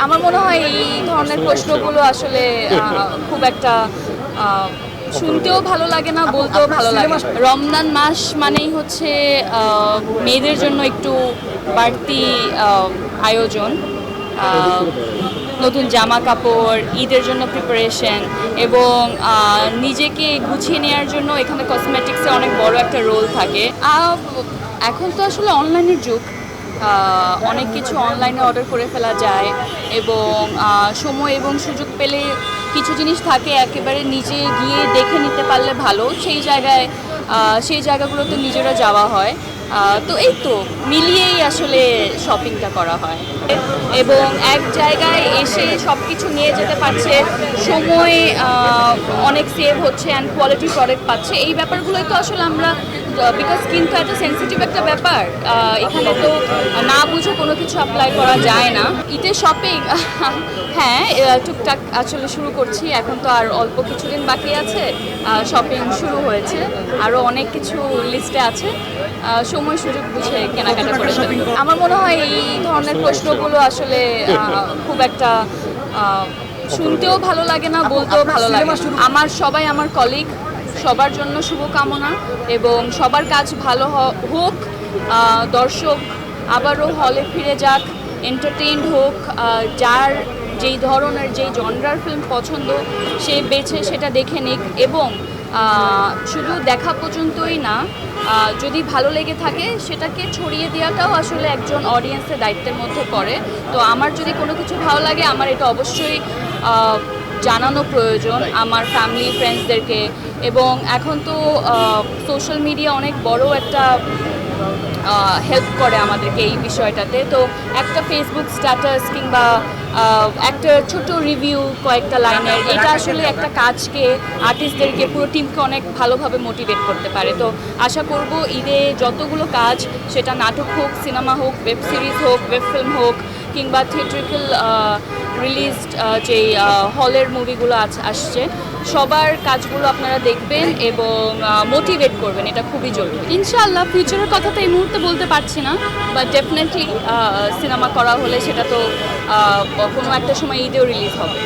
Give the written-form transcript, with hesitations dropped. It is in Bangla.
আমার মনে হয় এই ধরনের প্রশ্নগুলো আসলে খুব একটা শুনতেও ভালো লাগে না, বলতেও ভালো লাগে। রমজান মাস মানেই হচ্ছে মেয়েদের জন্য একটু বাড়তি আয়োজন, নতুন জামা কাপড়, ঈদের জন্য প্রিপারেশন এবং নিজেকে গুছিয়ে নেওয়ার জন্য এখানে কসমেটিক্সে অনেক বড় একটা রোল থাকে। এখন তো আসলে অনলাইনের যুগ, অনেক কিছু অনলাইনে অর্ডার করে ফেলা যায় এবং সময় এবং সুযোগ পেলে কিছু জিনিস থাকে একেবারে নিজে গিয়ে দেখে নিতে পারলে ভালো, সেই জায়গাগুলোতে নিজেরা যাওয়া হয়। তো এই তো মিলিয়েই আসলে শপিংটা করা হয় এবং এক জায়গায় এসে সব কিছু নিয়ে যেতে পারছে, সময় অনেক সেভ হচ্ছে অ্যান্ড কোয়ালিটি প্রোডাক্ট পাচ্ছে। এই ব্যাপারগুলোই তো আসলে আমরা, বিকজ স্কিন তো একটা সেন্সিটিভ একটা ব্যাপার, এখানে তো না বুঝে কোনো কিছু অ্যাপ্লাই করা যায় না। ঈদের শপিং হ্যাঁ টুকটাক আসলে শুরু করছি, এখন তো আর অল্প কিছুদিন বাকি আছে, শপিং শুরু হয়েছে, আরও অনেক কিছু লিস্টে আছে, সময় সুযোগ বুঝে কেনাকাটা করে ফেলবো। আমার মনে হয় এই ধরনের প্রশ্নগুলো আসলে খুব একটা শুনতেও ভালো লাগে না, বলতেও ভালো লাগে। আমার কলিগ সবার জন্য শুভকামনা এবং সবার কাজ ভালো হোক, দর্শক আবারও হলে ফিরে যাক, এন্টারটেইনড হোক, যার যেই ধরনের যেই জনরার ফিল্ম পছন্দ সে বেছে সেটা দেখে নিক এবং শুধু দেখা পর্যন্তই না, যদি ভালো লেগে থাকে সেটাকে ছড়িয়ে দেওয়াটাও আসলে একজন অডিয়েন্সের দায়িত্বের মধ্যে পড়ে। তো আমার যদি কোনো কিছু ভালো লাগে, আমার এটা অবশ্যই জানানো প্রয়োজন আমার ফ্যামিলি ফ্রেন্ডসদেরকে। এবং এখন তো সোশ্যাল মিডিয়া অনেক বড় একটা হেল্প করে আমাদেরকে এই বিষয়টাতে। তো একটা ফেসবুক স্ট্যাটাস কিংবা একটা ছোট রিভিউ কয়েকটা লাইনের, এটা আসলে একটা কাজকে, আর্টিস্টদেরকে, পুরো টিমকে অনেক ভালোভাবে মোটিভেট করতে পারে। তো আশা করব ঈদে যতগুলো কাজ, সেটা নাটক হোক, সিনেমা হোক, ওয়েব সিরিজ হোক, ওয়েব ফিল্ম হোক কিংবা থিয়েট্রিক্যাল রিলিজড যেই হলের মুভিগুলো আসছে, সবার কাজগুলো আপনারা দেখবেন এবং মোটিভেট করবেন, এটা খুবই জরুরি। ইনশাআল্লাহ ফিউচারের কথা তো এই মুহূর্তে বলতে পারছি না, বাট ডেফিনেটলি সিনেমা করা হলে সেটা তো কোনো একটা সময় ঈদেও রিলিজ হবে।